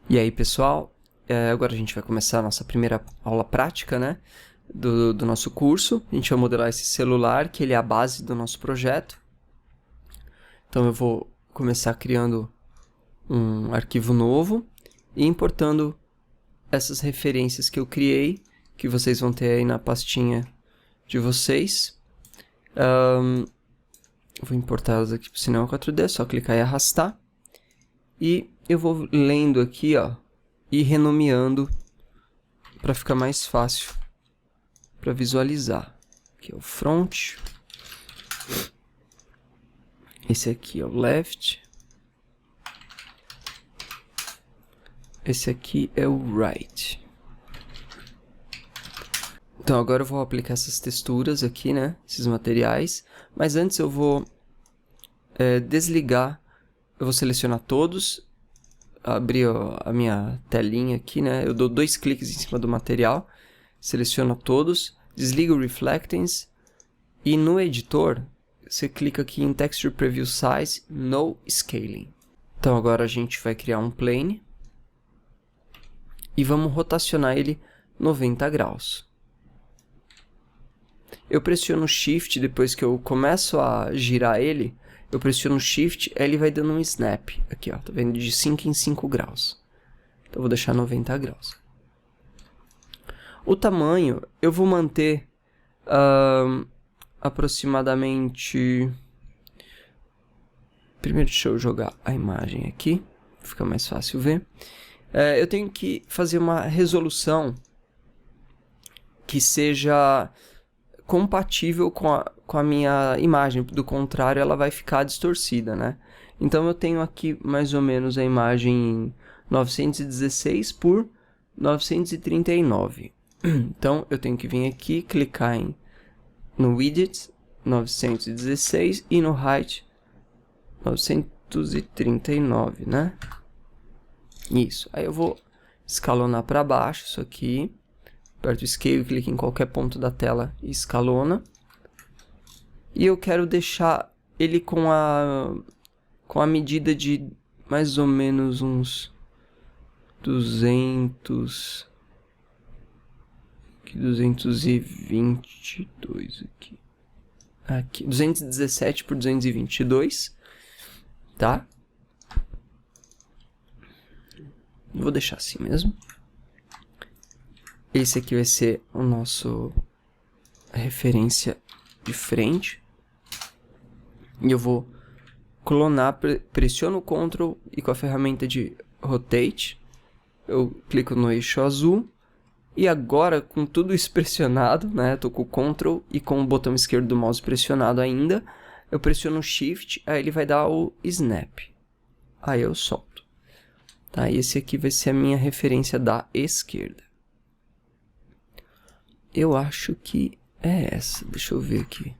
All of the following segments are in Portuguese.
E aí, pessoal, agora a gente vai começar a nossa primeira aula prática, né, do nosso curso. A gente vai modelar esse celular, que ele é a base do nosso projeto. Então eu vou começar criando um arquivo novo e importando essas referências que eu criei, que vocês vão ter aí na pastinha de vocês. Vou importá-las aqui para o Cinema 4D, é só clicar e arrastar. E eu vou lendo aqui, ó, e renomeando para ficar mais fácil para visualizar. Aqui é o front. Esse aqui é o left. Esse aqui é o right. Então agora eu vou aplicar essas texturas aqui, né? Esses materiais. Mas antes eu vou desligar. Eu vou selecionar todos. Abrir a minha telinha aqui, né? Eu dou 2 cliques em cima do material. Seleciono todos. Desligo o Reflectance. E no editor, você clica aqui em Texture Preview Size, No Scaling. Então agora a gente vai criar um plane. E vamos rotacionar ele 90 graus. Eu pressiono Shift, depois que eu começo a girar ele, eu pressiono Shift, aí ele vai dando um snap. Aqui, ó, tá vendo? De 5 em 5 graus. Então eu vou deixar 90 graus. O tamanho, eu vou manter aproximadamente... Primeiro deixa eu jogar a imagem aqui, fica mais fácil ver. Eu tenho que fazer uma resolução que seja compatível com a minha imagem, do contrário ela vai ficar distorcida, né? Então eu tenho aqui mais ou menos a imagem em 916 por 939. Então eu tenho que vir aqui, clicar no widget 916 e no height 939, né? Isso. Aí eu vou escalonar para baixo isso aqui. Aperto o Scale, clique em qualquer ponto da tela e escalona. E eu quero deixar ele com a medida de mais ou menos uns 200... 222 aqui. Aqui, 217 por 222, tá? Vou deixar assim mesmo. Esse aqui vai ser o nosso referência de frente. E eu vou clonar, pressiono o Ctrl e com a ferramenta de Rotate, eu clico no eixo azul. E agora, com tudo isso pressionado, né, eu tô com o Ctrl e com o botão esquerdo do mouse pressionado ainda, eu pressiono o Shift, aí ele vai dar o Snap. Aí eu solto. Tá, e esse aqui vai ser a minha referência da esquerda. Eu acho que é essa, deixa eu ver aqui.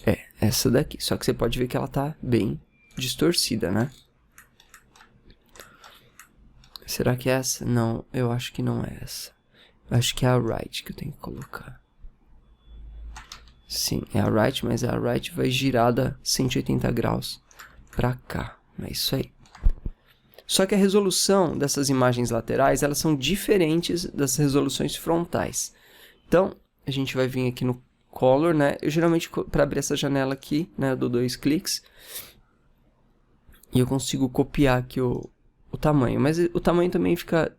É, essa daqui, só que você pode ver que ela tá bem distorcida, né? Será que é essa? Não, eu acho que não é essa. Eu acho que é a right que eu tenho que colocar. Sim, é a right, mas a right vai girada 180 graus pra cá. É isso aí. Só que a resolução dessas imagens laterais, elas são diferentes das resoluções frontais. Então, a gente vai vir aqui no Color, né? Eu geralmente, para abrir essa janela aqui, né, eu dou 2 cliques. E eu consigo copiar aqui o tamanho. Mas o tamanho também fica...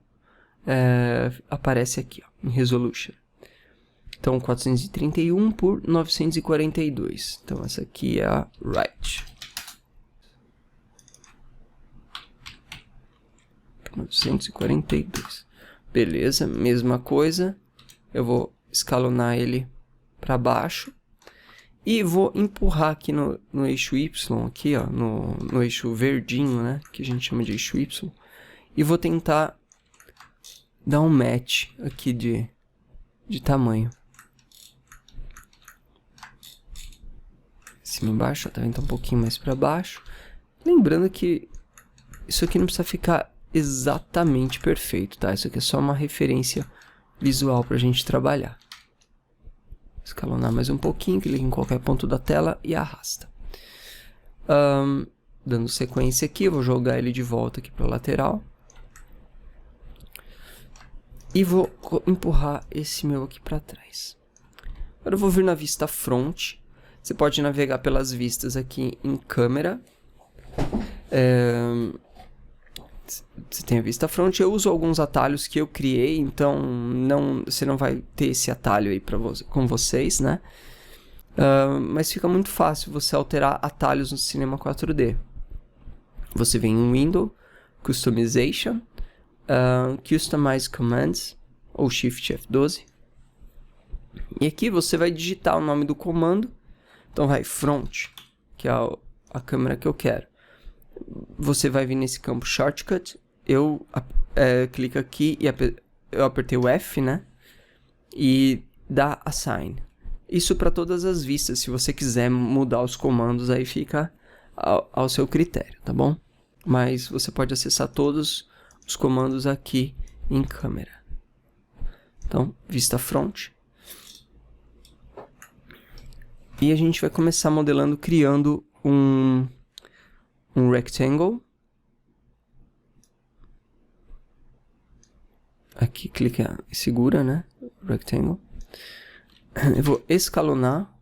aparece aqui, ó, em Resolution. Então, 431 por 942. Então, essa aqui é a right. 942. Beleza, mesma coisa. Eu vou escalonar ele para baixo. E vou empurrar aqui no eixo Y, aqui, ó, no eixo verdinho, né? Que a gente chama de eixo Y. E vou tentar dar um match aqui de tamanho. Cima e embaixo, ó, tá vendo? Tá um pouquinho mais para baixo. Lembrando que isso aqui não precisa ficar exatamente perfeito, tá? Isso aqui é só uma referência visual pra gente trabalhar. Escalonar mais um pouquinho, clica em qualquer ponto da tela e arrasta. Dando sequência aqui, eu vou jogar ele de volta aqui para a lateral. E vou empurrar esse meu aqui para trás. Agora eu vou vir na vista front. Você pode navegar pelas vistas aqui em câmera. Você tem a vista front. Eu uso alguns atalhos que eu criei, então você não vai ter esse atalho aí com vocês, né? Mas fica muito fácil você alterar atalhos no Cinema 4D. Você vem em Window, Customization, Customize Commands, ou Shift F12. E aqui você vai digitar o nome do comando. Então vai Front, que é a câmera que eu quero. Você vai vir nesse campo Shortcut. Eu clico aqui e eu apertei o F, né? E dá Assign. Isso para todas as vistas. Se você quiser mudar os comandos, aí fica ao seu critério, tá bom? Mas você pode acessar todos os comandos aqui em câmera. Então, vista front. E a gente vai começar modelando, criando um rectangle. Aqui clica e segura, né? Rectangle. Eu vou escalonar.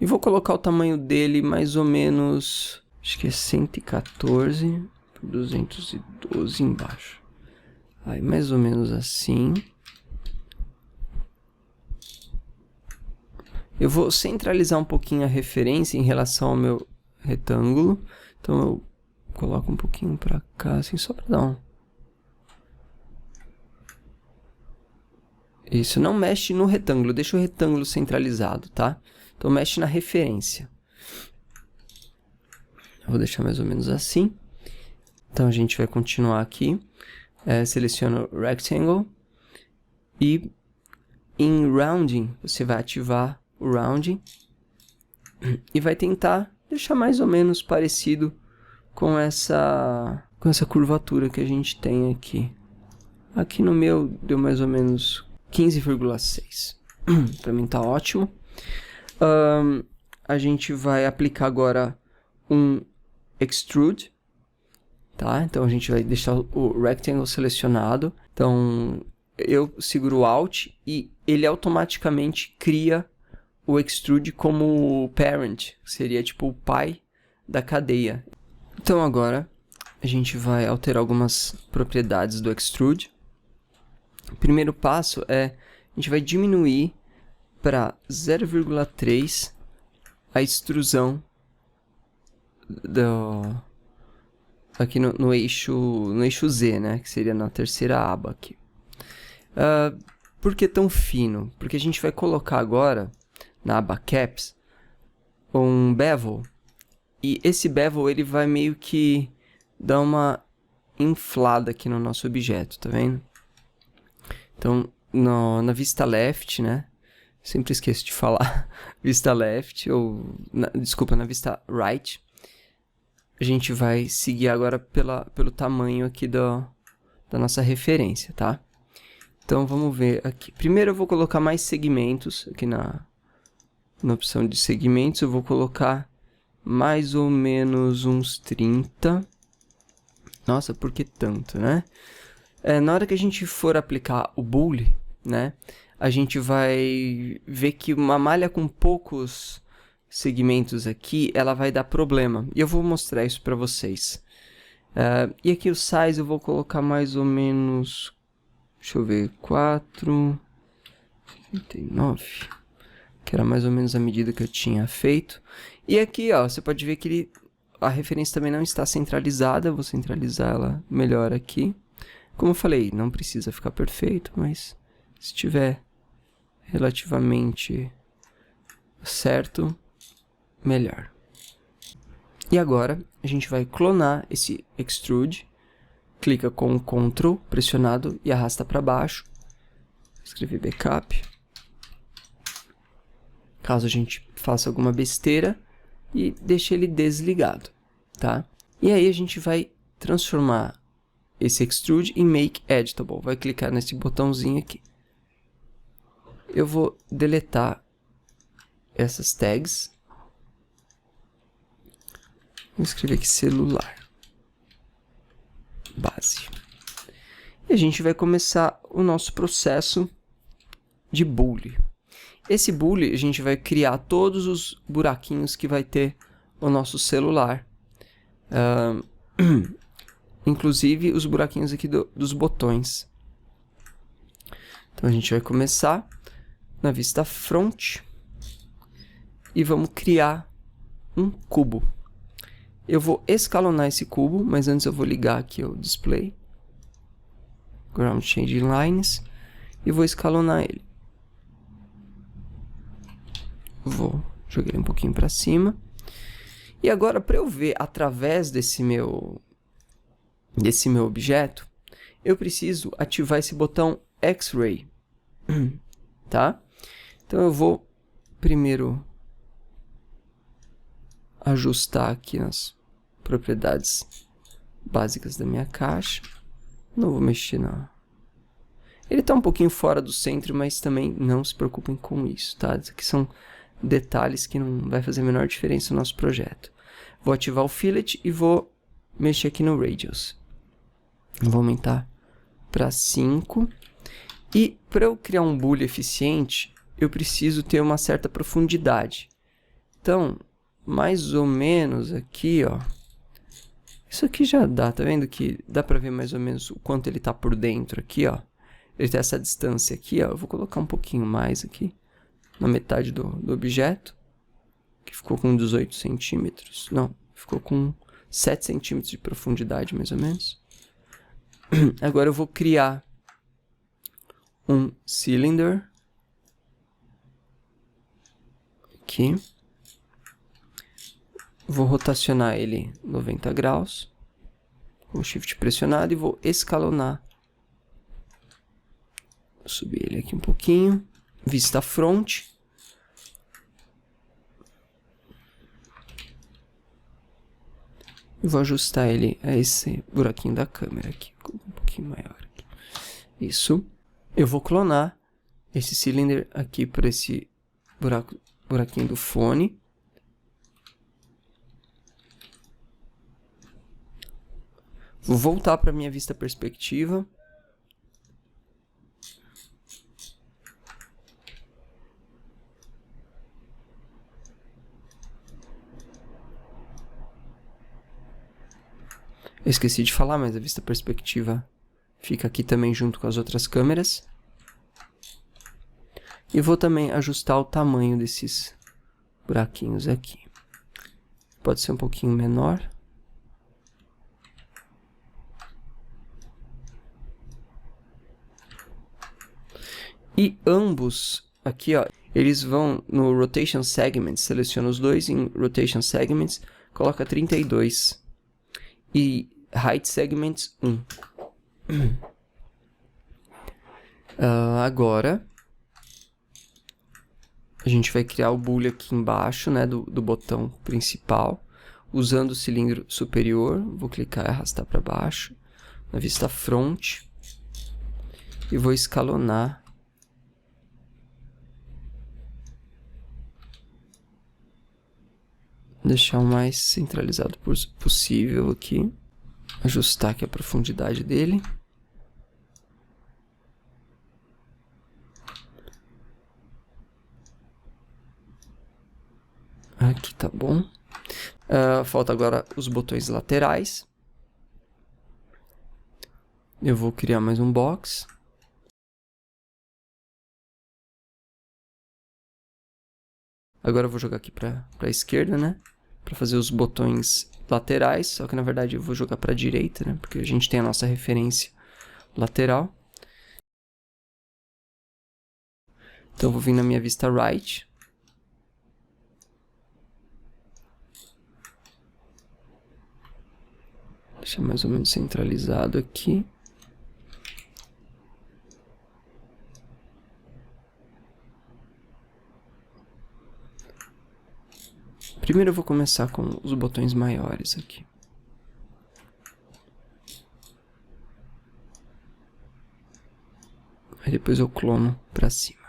E vou colocar o tamanho dele mais ou menos, acho que é 114 por 212 embaixo. Aí mais ou menos assim. Eu vou centralizar um pouquinho a referência em relação ao meu retângulo. Então eu coloco um pouquinho pra cá, assim, só pra dar um... Isso, não mexe no retângulo, deixa o retângulo centralizado, tá? Então mexe na referência. Eu vou deixar mais ou menos assim. Então a gente vai continuar aqui. Seleciona o Rectangle. E em Rounding, você vai ativar o Rounding. E vai tentar deixar mais ou menos parecido com essa curvatura que a gente tem aqui. Aqui no meu deu mais ou menos 15,6. Para mim tá ótimo. A gente vai aplicar agora um Extrude. Tá? Então a gente vai deixar o Rectangle selecionado. Então eu seguro o Alt e ele automaticamente cria o Extrude como Parent. Seria tipo o pai da cadeia. Então agora a gente vai alterar algumas propriedades do Extrude. O primeiro passo é a gente vai diminuir para 0,3 a extrusão aqui no eixo Z, né? Que seria na terceira aba aqui. Por que tão fino? Porque a gente vai colocar agora na aba Caps um bevel. E esse bevel ele vai meio que dar uma inflada aqui no nosso objeto, tá vendo? Então, na vista left, né? Sempre esqueço de falar vista left, desculpa, na vista right. A gente vai seguir agora pelo tamanho aqui da nossa referência, tá? Então, vamos ver aqui. Primeiro eu vou colocar mais segmentos aqui na opção de segmentos. Eu vou colocar mais ou menos uns 30. Nossa, por que tanto, né? Na hora que a gente for aplicar o boolean, né, a gente vai ver que uma malha com poucos segmentos aqui, ela vai dar problema. E eu vou mostrar isso para vocês. E aqui o size eu vou colocar mais ou menos, deixa eu ver, 4,39, que era mais ou menos a medida que eu tinha feito. E aqui, ó, você pode ver que a referência também não está centralizada. Eu vou centralizar ela melhor aqui. Como eu falei, não precisa ficar perfeito, mas se estiver relativamente certo, melhor. E agora a gente vai clonar esse Extrude. Clica com o Ctrl pressionado e arrasta para baixo. Escrever backup. Caso a gente faça alguma besteira, e deixa ele desligado, tá? E aí a gente vai transformar esse Extrude em Make Editable. Vai clicar nesse botãozinho aqui. Eu vou deletar essas tags. Vou escrever aqui celular. Base. E a gente vai começar o nosso processo de bully. Esse bully, a gente vai criar todos os buraquinhos que vai ter o nosso celular. Inclusive os buraquinhos aqui dos botões. Então a gente vai começar na vista front e vamos criar um cubo. Eu vou escalonar esse cubo, mas antes eu vou ligar aqui o display, ground changing lines, e vou escalonar ele. Vou jogar ele um pouquinho para cima. E agora, para eu ver através desse meu objeto, eu preciso ativar esse botão X-Ray, tá? Então eu vou primeiro ajustar aqui nas propriedades básicas da minha caixa. Não vou mexer na... Ele está um pouquinho fora do centro, mas também não se preocupem com isso, tá? Isso aqui são detalhes que não vai fazer a menor diferença no nosso projeto. Vou ativar o fillet e vou mexer aqui no radius. Vou aumentar para 5. E para eu criar um bully eficiente, eu preciso ter uma certa profundidade. Então, mais ou menos aqui, ó. Isso aqui já dá, tá vendo que dá para ver mais ou menos o quanto ele está por dentro aqui, ó. Ele tem essa distância aqui, ó. Eu vou colocar um pouquinho mais aqui, na metade do objeto, que ficou com 18 centímetros. Não, ficou com 7 centímetros de profundidade, mais ou menos. Agora eu vou criar um cylinder aqui. Vou rotacionar ele 90 graus com o shift pressionado e vou escalonar. Vou subir ele aqui um pouquinho. Vista front. E vou ajustar ele a esse buraquinho da câmera aqui, um pouquinho maior aqui. Isso. Eu vou clonar esse cylinder aqui para esse buraquinho do fone. Vou voltar para minha vista perspectiva. Eu esqueci de falar, mas a vista perspectiva fica aqui também junto com as outras câmeras. E vou também ajustar o tamanho desses buraquinhos aqui. Pode ser um pouquinho menor. E ambos aqui, ó, eles vão no Rotation Segments, seleciona os dois em Rotation Segments, coloca 32. E Height Segments 1. Agora, a gente vai criar o bully aqui embaixo, né, do botão principal, usando o cilindro superior. Vou clicar e arrastar para baixo, na vista front, e vou escalonar deixar o mais centralizado possível aqui. Ajustar aqui a profundidade dele. Aqui tá bom. Falta agora os botões laterais. Eu vou criar mais um box. Agora eu vou jogar aqui para a esquerda, né? Para fazer os botões laterais, só que na verdade eu vou jogar para a direita, né? Porque a gente tem a nossa referência lateral. Então eu vou vir na minha vista right. Deixar mais ou menos centralizado aqui. Primeiro eu vou começar com os botões maiores aqui. Aí depois eu clono para cima.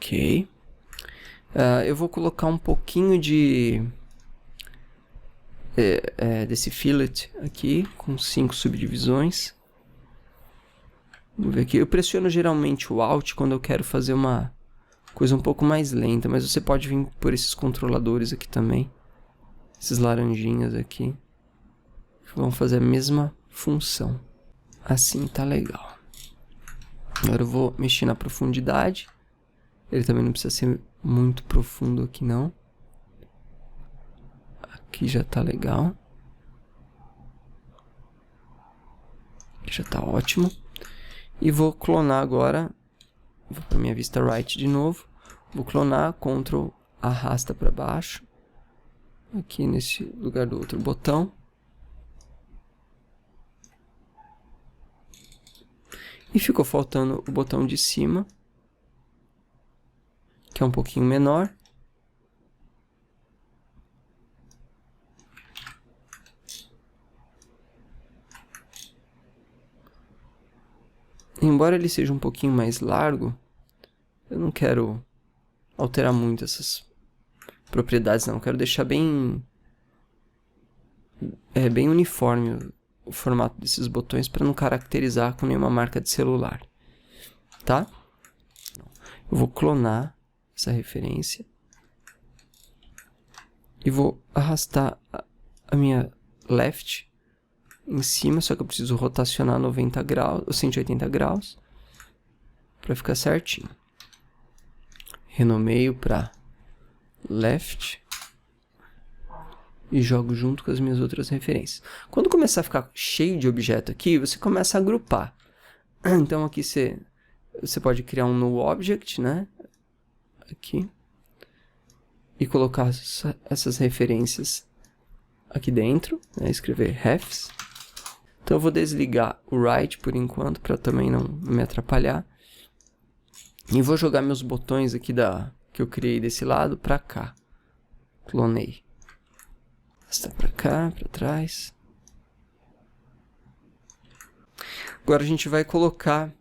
Ok. Eu vou colocar um pouquinho desse fillet aqui, com 5 subdivisões. Vamos ver aqui. Eu pressiono geralmente o Alt quando eu quero fazer uma coisa um pouco mais lenta, mas você pode vir por esses controladores aqui também. Esses laranjinhas aqui. Vão fazer a mesma função. Assim tá legal. Agora eu vou mexer na profundidade. Ele também não precisa ser muito profundo aqui não. Aqui já tá legal. Aqui já tá ótimo. E vou clonar agora. Vou para minha vista right de novo. Vou clonar, Ctrl arrasta para baixo. Aqui nesse lugar do outro botão. E ficou faltando o botão de cima, que é um pouquinho menor. Embora ele seja um pouquinho mais largo, eu não quero alterar muito essas propriedades, não. Eu quero deixar bem uniforme o formato desses botões para não caracterizar com nenhuma marca de celular, tá? Eu vou clonar essa referência e vou arrastar a minha left em cima, só que eu preciso rotacionar 90 graus, 180 graus para ficar certinho. Renomeio para left e jogo junto com as minhas outras referências. Quando começar a ficar cheio de objeto aqui, você começa a agrupar. Então aqui você pode criar um new object, né? Aqui. E colocar essas referências aqui dentro, né? Escrever refs. Então eu vou desligar o right por enquanto, para também não me atrapalhar. E vou jogar meus botões aqui que eu criei desse lado para cá. Clonei. Está para cá, para trás. Agora a gente vai colocar...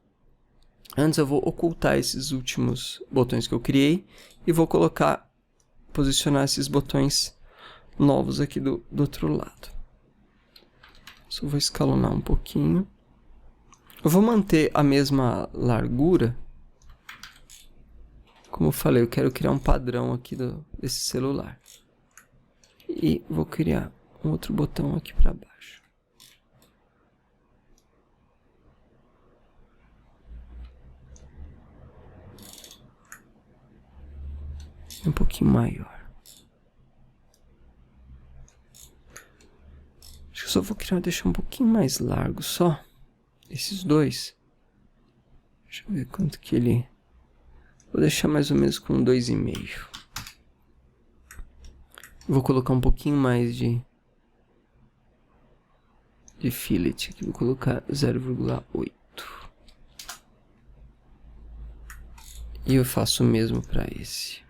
Antes eu vou ocultar esses últimos botões que eu criei. E vou posicionar esses botões novos aqui do outro lado. Só vou escalonar um pouquinho. Eu vou manter a mesma largura. Como eu falei, eu quero criar um padrão aqui desse celular. E vou criar um outro botão aqui para baixo. Um pouquinho maior. Acho que eu só vou deixar um pouquinho mais largo só. Esses dois. Deixa eu ver quanto que ele... Vou deixar mais ou menos com 2,5. Vou colocar um pouquinho mais de fillet aqui. Vou colocar 0,8. E eu faço o mesmo para esse.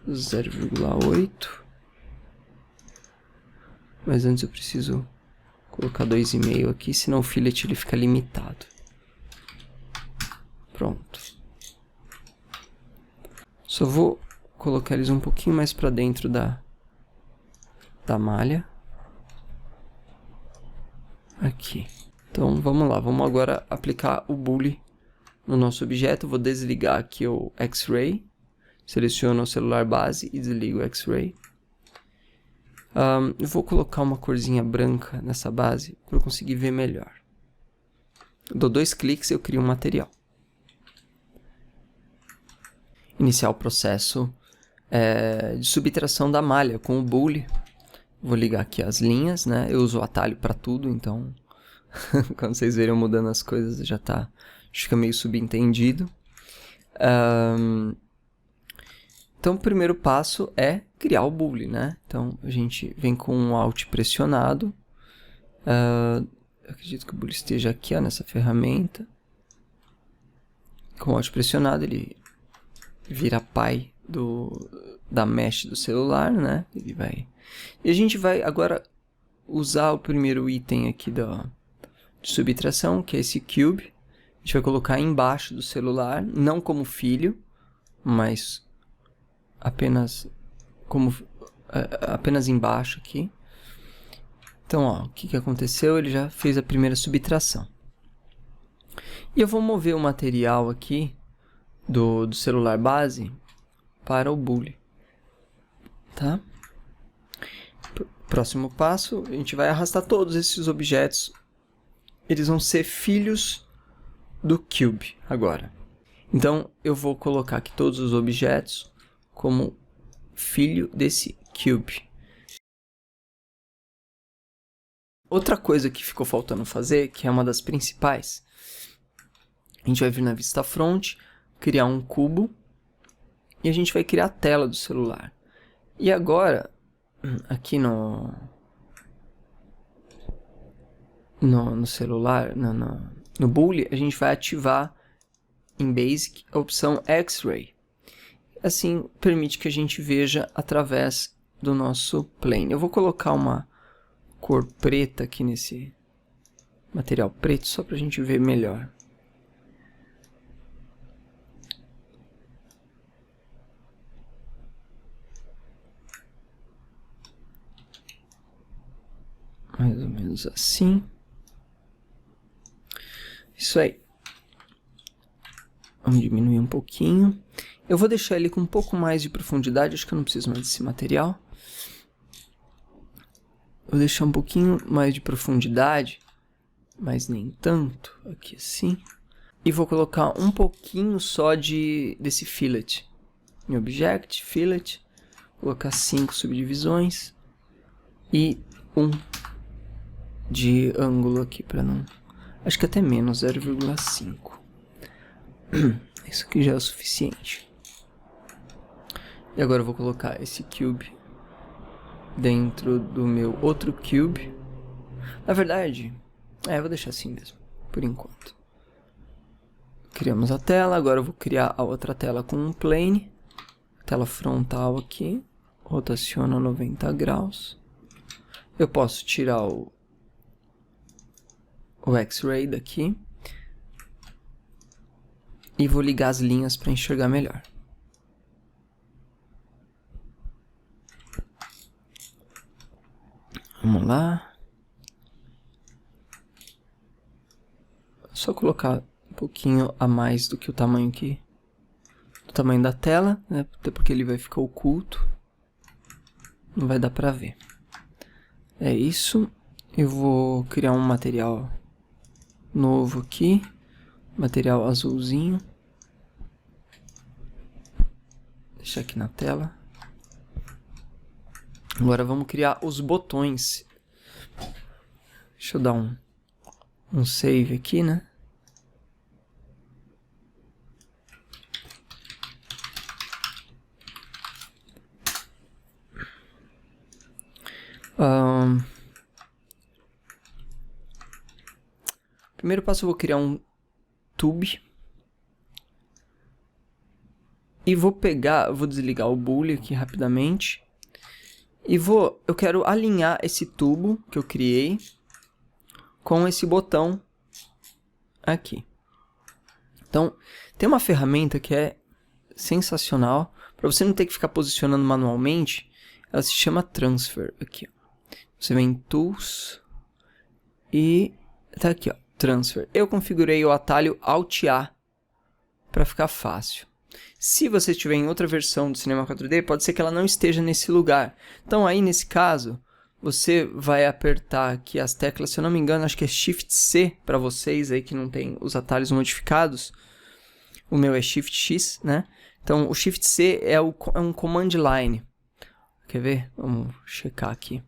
0,8. Mas antes eu preciso colocar 2,5 aqui, senão o fillet ele fica limitado. Pronto. Só vou colocar eles um pouquinho mais para dentro da malha. Aqui. Então vamos lá, vamos agora aplicar o boolean no nosso objeto. Vou desligar aqui o X-Ray. Seleciono o celular base e desligo o X-Ray. Eu vou colocar uma corzinha branca nessa base para eu conseguir ver melhor. Eu dou 2 cliques e eu crio um material. Iniciar o processo de subtração da malha com o boolean. Vou ligar aqui as linhas, né? Eu uso o atalho para tudo, então quando vocês verem eu mudando as coisas já tá, fica meio subentendido. Então o primeiro passo é criar o boolean, né? Então a gente vem com o Alt pressionado. Acredito que o boolean esteja aqui, ó, nessa ferramenta. Com o Alt pressionado ele vira pai da mesh do celular, né? Ele vai... E a gente vai agora usar o primeiro item aqui de subtração, que é esse cube. gente vai colocar embaixo do celular, não como filho, mas apenas embaixo aqui. Então, ó, o que aconteceu? Ele já fez a primeira subtração. E eu vou mover o material aqui do celular base para o Bully, tá? Próximo passo, a gente vai arrastar todos esses objetos. Eles vão ser filhos do Cube agora. Então, eu vou colocar aqui todos os objetos como filho desse Cube. Outra coisa que ficou faltando fazer, que é uma das principais, a gente vai vir na vista front, criar um cubo e a gente vai criar a tela do celular. E agora, aqui no celular, no Bully, a gente vai ativar em Basic a opção X-Ray. Assim, permite que a gente veja através do nosso plane. Eu vou colocar uma cor preta aqui nesse material preto, só para a gente ver melhor. Mais ou menos assim. Isso aí. Vamos diminuir um pouquinho. Eu vou deixar ele com um pouco mais de profundidade. Acho que eu não preciso mais desse material. Vou deixar um pouquinho mais de profundidade. Mas nem tanto. Aqui assim. E vou colocar um pouquinho só desse fillet. Em Object, Fillet. Vou colocar 5 subdivisões. E 1 de ângulo aqui para não... Acho que até menos, 0,5. Isso aqui já é o suficiente. E agora eu vou colocar esse cube dentro do meu outro cube. Na verdade, eu vou deixar assim mesmo, por enquanto. Criamos a tela, agora eu vou criar a outra tela com um plane. Tela frontal aqui, rotaciona 90 graus. Eu posso tirar o X-Ray daqui. E vou ligar as linhas para enxergar melhor. Vamos lá. Só colocar um pouquinho a mais do que o tamanho aqui. Do tamanho da tela, né? Até porque ele vai ficar oculto. Não vai dar para ver. É isso. Eu vou criar um material novo aqui. Material azulzinho. Deixar aqui na tela. Agora vamos criar os botões. Deixa eu dar um save aqui, né? Primeiro passo eu vou criar um tube. E vou desligar o Bully aqui rapidamente. E eu quero alinhar esse tubo que eu criei com esse botão aqui. Então, tem uma ferramenta que é sensacional. Para você não ter que ficar posicionando manualmente, ela se chama Transfer. Aqui, ó. Você vem em Tools e tá aqui, ó, Transfer. Eu configurei o atalho Alt-A para ficar fácil. Se você estiver em outra versão do Cinema 4D, pode ser que ela não esteja nesse lugar. Então aí, nesse caso, você vai apertar aqui as teclas, se eu não me engano, acho que é Shift C para vocês aí que não tem os atalhos modificados. O meu é Shift X, né? Então o Shift C é um command line. Quer ver? Vamos checar aqui.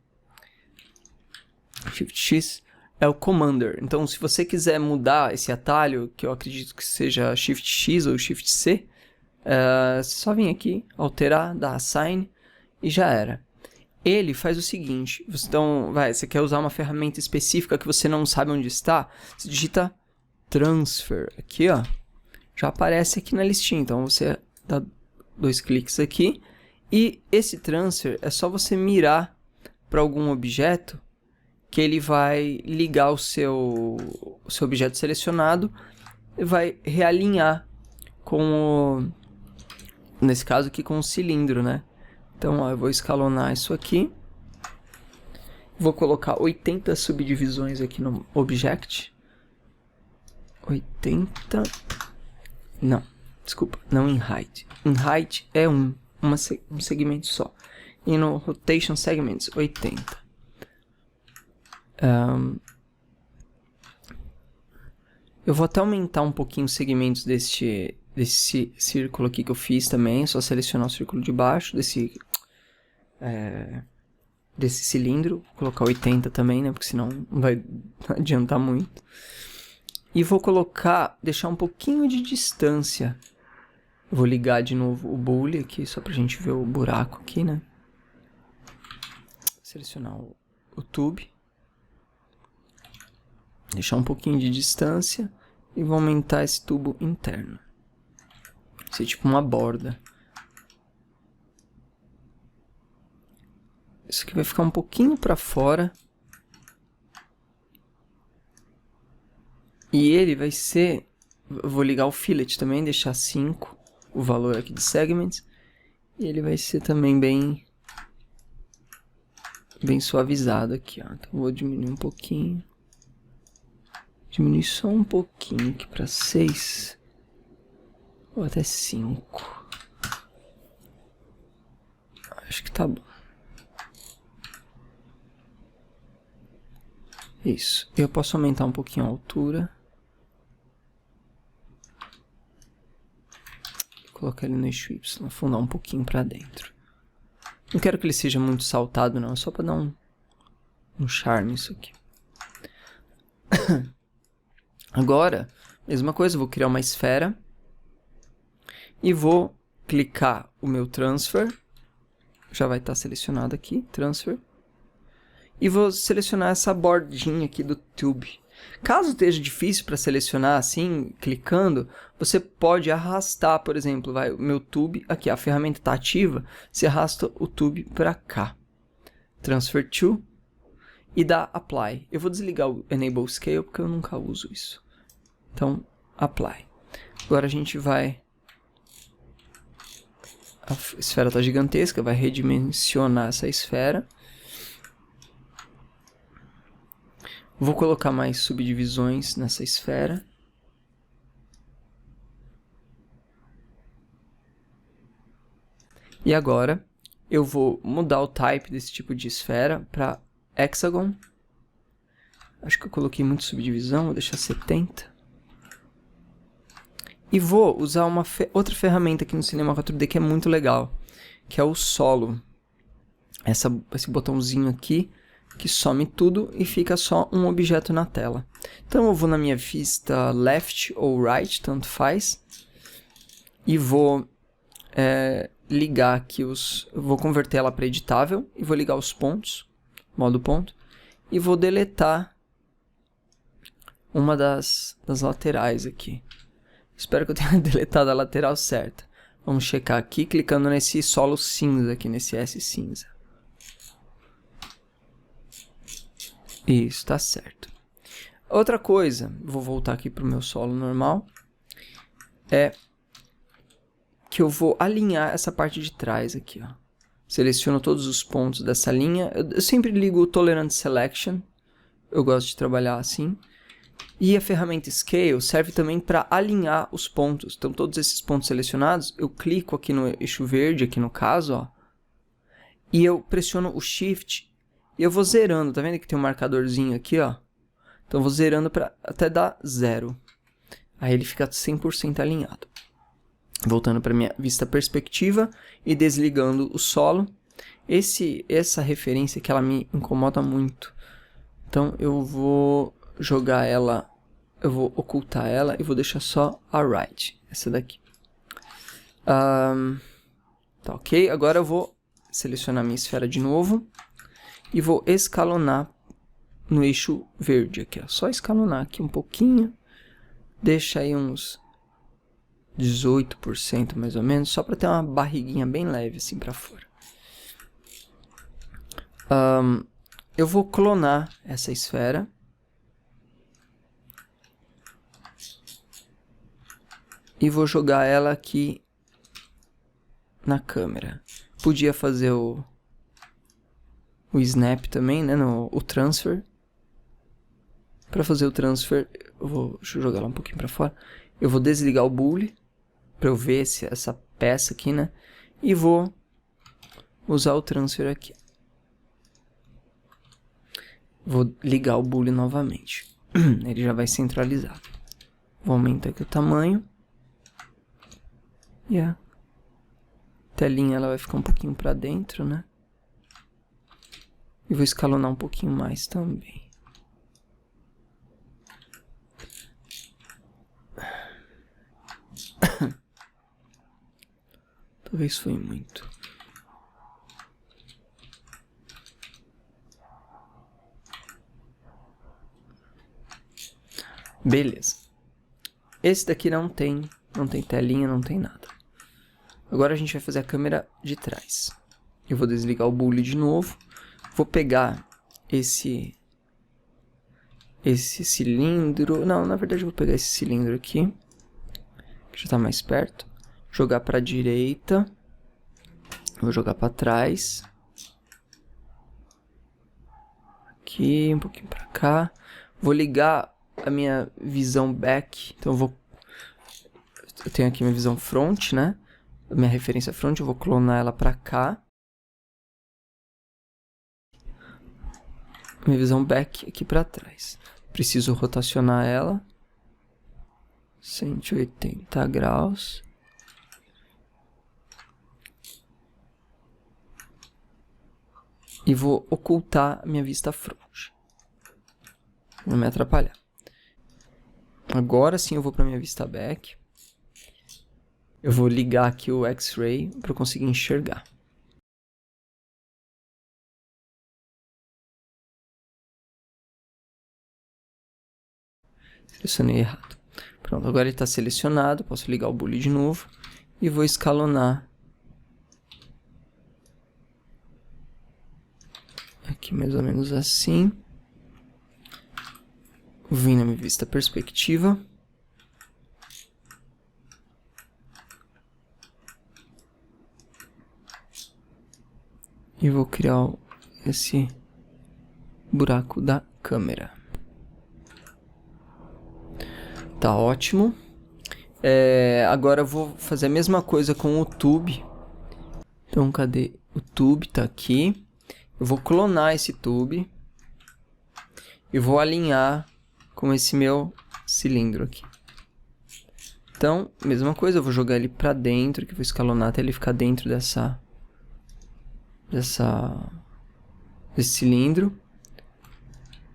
Shift X é o Commander. Então, se você quiser mudar esse atalho, que eu acredito que seja Shift X ou Shift C, só vir aqui, alterar, dar assign e já era. Ele faz o seguinte, você quer usar uma ferramenta específica que você não sabe onde está, você digita Transfer aqui, ó, já aparece aqui na listinha. Então, você dá 2 cliques aqui e esse Transfer é só você mirar para algum objeto que ele vai ligar o seu objeto selecionado vai realinhar com o... Nesse caso aqui com o cilindro, né? Então, ó, eu vou escalonar isso aqui. Vou colocar 80 subdivisões aqui no Object. 80... Não, desculpa, não em Height. Em Height é um segmento só. E no Rotation Segments, 80. Eu vou até aumentar um pouquinho os segmentos desse círculo aqui que eu fiz também. É só selecionar o círculo de baixo desse cilindro. Vou colocar 80 também, né? Porque senão não vai adiantar muito. E vou deixar um pouquinho de distância. Vou ligar de novo o Boolean aqui, só pra gente ver o buraco aqui, né? Selecionar o tube. Deixar um pouquinho de distância. E vou aumentar esse tubo interno. Isso é tipo uma borda. Isso aqui vai ficar um pouquinho pra fora. E ele vai ser... Eu vou ligar o fillet também, deixar 5 o valor aqui de segments. E ele vai ser também bem suavizado aqui, ó. Então vou diminuir um pouquinho. Diminuir só um pouquinho aqui para 6. Ou até 5. Acho que tá bom. Isso. Eu posso aumentar um pouquinho a altura. Colocar ele no eixo Y, afundar um pouquinho para dentro. Não quero que ele seja muito saltado não, só para dar um charme isso aqui. Agora, mesma coisa, vou criar uma esfera. E vou clicar o meu transfer. Já vai estar selecionado aqui, transfer. E vou selecionar essa bordinha aqui do tube. Caso esteja difícil para selecionar assim, clicando, você pode arrastar, por exemplo, o meu tube, aqui a ferramenta está ativa, você arrasta o tube para cá. Transfer to e dá Apply. Eu vou desligar o Enable Scale porque eu nunca uso isso. Então, Apply. Agora a gente vai... A esfera está gigantesca, vai redimensionar essa esfera. Vou colocar mais subdivisões nessa esfera. E agora eu vou mudar o type desse tipo de esfera para hexagon. Acho que eu coloquei muito subdivisão, vou deixar 70. E vou usar outra ferramenta aqui no Cinema 4D que é muito legal, que é o solo. Esse botãozinho aqui que some tudo e fica só um objeto na tela. Então eu vou na minha vista left ou right, tanto faz, e vou ligar aqui eu vou converter ela para editável e vou ligar os pontos, modo ponto, e vou deletar uma das laterais aqui. Espero que eu tenha deletado a lateral certa. Vamos checar aqui, clicando nesse solo cinza aqui, nesse S cinza. Isso, tá certo. Outra coisa, vou voltar aqui para o meu solo normal, é que eu vou alinhar essa parte de trás aqui, ó. Seleciono todos os pontos dessa linha. Eu sempre ligo o Tolerant Selection, eu gosto de trabalhar assim. E a ferramenta Scale serve também para alinhar os pontos. Então, todos esses pontos selecionados, eu clico aqui no eixo verde, aqui no caso, ó, e eu pressiono o Shift e eu vou zerando. Tá vendo que tem um marcadorzinho aqui, ó? Então, eu vou zerando para até dar 0. Aí ele fica 100% alinhado. Voltando para minha vista perspectiva e desligando o solo. Essa referência que ela me incomoda muito. Então, eu vou jogar ela, eu vou ocultar ela e vou deixar só a right, essa daqui. Tá ok? Agora eu vou selecionar minha esfera de novo e vou escalonar no eixo verde aqui, ó. Só escalonar aqui um pouquinho, deixa aí uns 18% mais ou menos, só para ter uma barriguinha bem leve assim para fora. Eu vou clonar essa esfera. e vou jogar ela aqui na câmera. Podia fazer o snap também, né, o transfer. Para fazer o transfer, deixa eu jogar ela um pouquinho para fora. Eu vou desligar o bully para eu ver essa peça aqui, né? E vou usar o transfer aqui. Vou ligar o bully novamente. Ele já vai centralizado. Vou aumentar aqui o tamanho. E a telinha ela vai ficar um pouquinho para dentro, né? E vou escalonar um pouquinho mais também. Talvez foi muito. Beleza. Esse daqui não tem telinha, não tem nada. Agora a gente vai fazer a câmera de trás. Eu vou desligar o bully de novo. Vou pegar esse cilindro. Não, na verdade eu vou pegar esse cilindro aqui, que já está mais perto. Jogar para a direita. Vou jogar para trás. Aqui, um pouquinho para cá. Vou ligar a minha visão back. Então eu tenho aqui minha visão front, né? Minha referência front, eu vou clonar ela para cá. Minha visão back aqui para trás. Preciso rotacionar ela 180 graus. E vou ocultar a minha vista front. Não me atrapalhar. Agora sim eu vou para minha vista back. Eu vou ligar aqui o X-Ray para eu conseguir enxergar. Selecionei errado. Pronto, agora ele está selecionado. Posso ligar o bully de novo. E vou escalonar. Aqui mais ou menos assim. Vim na minha vista perspectiva. E vou criar esse buraco da câmera. Tá ótimo. Agora eu vou fazer a mesma coisa com o tube. Então, cadê? O tube tá aqui. Eu vou clonar esse tube. E vou alinhar com esse meu cilindro aqui. Então, mesma coisa, eu vou jogar ele pra dentro, que eu vou escalonar até ele ficar dentro desse cilindro.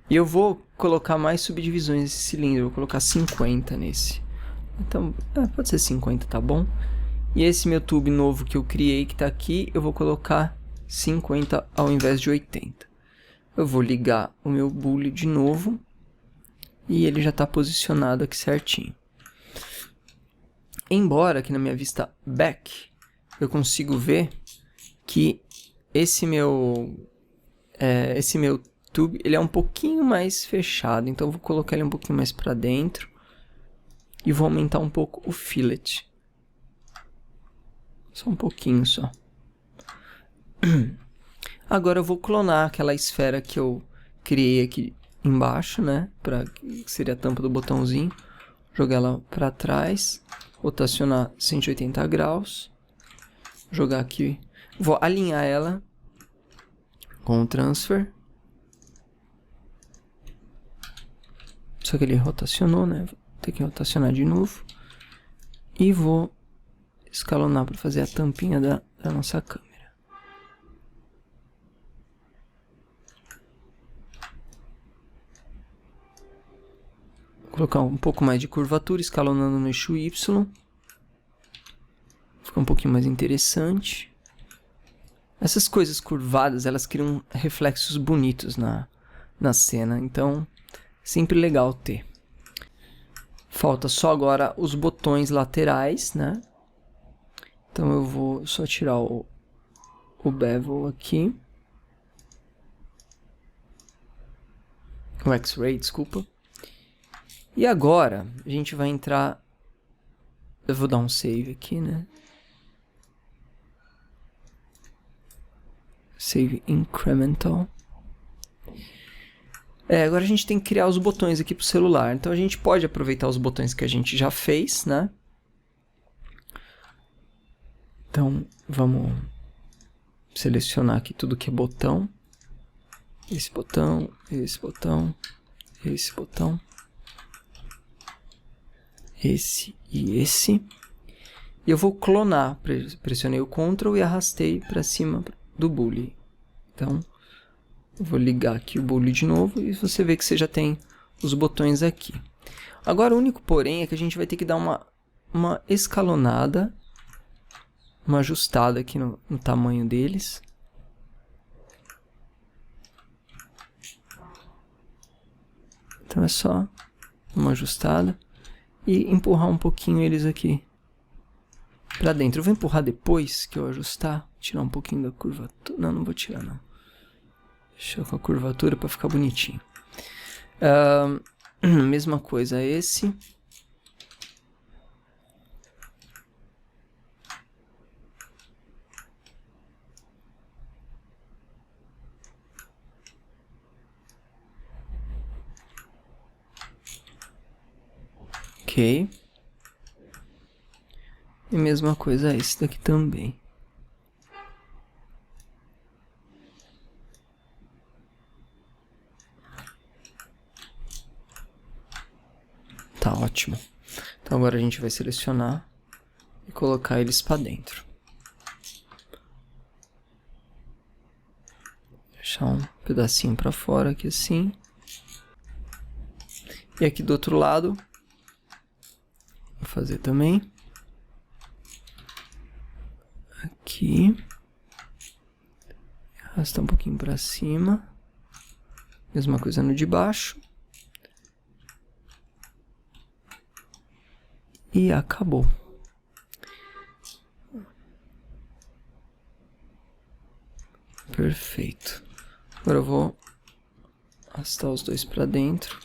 E eu vou colocar mais subdivisões nesse cilindro. Eu vou colocar 50 nesse. Então, pode ser 50, tá bom? E esse meu tube novo que eu criei, que tá aqui, eu vou colocar 50 ao invés de 80. Eu vou ligar o meu bully de novo. E ele já está posicionado aqui certinho. Embora aqui na minha vista back, eu consigo ver que esse meu tube, ele é um pouquinho mais fechado. Então eu vou colocar ele um pouquinho mais para dentro. E vou aumentar um pouco o fillet. Só um pouquinho só. Agora eu vou clonar aquela esfera que eu criei aqui embaixo, né? Que seria a tampa do botãozinho. Jogar ela para trás. Rotacionar 180 graus. Jogar aqui. Vou alinhar ela com o transfer. Só que ele rotacionou, né? Vou ter que rotacionar de novo. E vou escalonar para fazer a tampinha da nossa câmera. Colocar um pouco mais de curvatura, escalonando no eixo Y. Fica um pouquinho mais interessante. Essas coisas curvadas, elas criam reflexos bonitos na cena. Então, sempre legal ter. Falta só agora os botões laterais, né? Então eu vou só tirar o bevel aqui. O X-Ray, desculpa. E agora, a gente vai entrar Eu vou dar um save aqui, né? Save incremental. Agora a gente tem que criar os botões aqui pro celular. Então a gente pode aproveitar os botões que a gente já fez, né? Então vamos selecionar aqui tudo que é botão. Esse botão, esse botão, esse botão. Esse e esse. E eu vou clonar. Pressionei o Ctrl e arrastei para cima do bully. Então, eu vou ligar aqui o bully de novo e você vê que você já tem os botões aqui. Agora, o único porém é que a gente vai ter que dar uma escalonada, uma ajustada aqui no tamanho deles. Então, é só uma ajustada e empurrar um pouquinho eles aqui para dentro. Eu vou empurrar depois que eu ajustar, tirar um pouquinho da curvatura. Não, não vou tirar não. Deixa com a curvatura para ficar bonitinho. Mesma coisa esse. Ok. E mesma coisa esse daqui também. Tá ótimo. Então agora a gente vai selecionar e colocar eles para dentro. Deixar um pedacinho para fora aqui assim. E aqui do outro lado, vou fazer também. Aqui. Arrastar um pouquinho para cima. Mesma coisa no de baixo. E acabou. Perfeito. Agora eu vou arrastar os dois para dentro.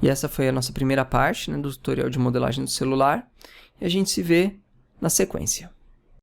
E essa foi a nossa primeira parte, né, do tutorial de modelagem do celular. E a gente se vê na sequência.